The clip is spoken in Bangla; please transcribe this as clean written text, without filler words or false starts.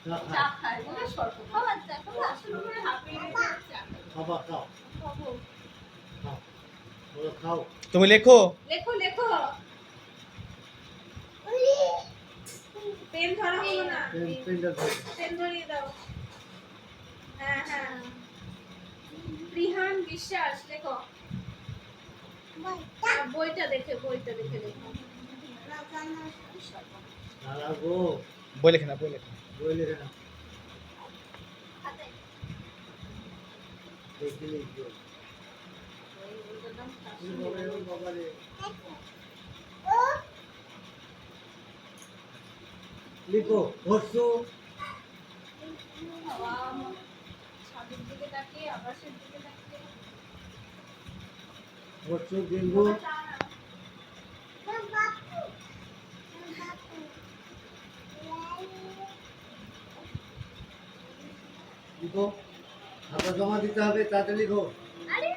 চা খায় বলে স্বল্প খাবার চা খাবো আসলে করে হাঁপিয়ে গেছে খাবা খাও খাবো খাও বলো খাও তুমি লেখো। লেখো লেখো পেন ধরা হলো না পেনটা ধরো পেন ধরিয়ে দাও হ্যাঁ হ্যাঁ রিহান বিশ্বাস লেখো বইটা দেখে লেখো দাঁড়া গো বই লেখে না, বই লেখে না। বই লেখে না দেখি লিখবো বাবা রে লিখো হর্ষু ছাদের দিকে তাকিয়ে আকাশের দিকে তাকিয়ে হর্ষু বিন্দু লিখো খাতা জমা দিতে হবে তাতে লিখো আরে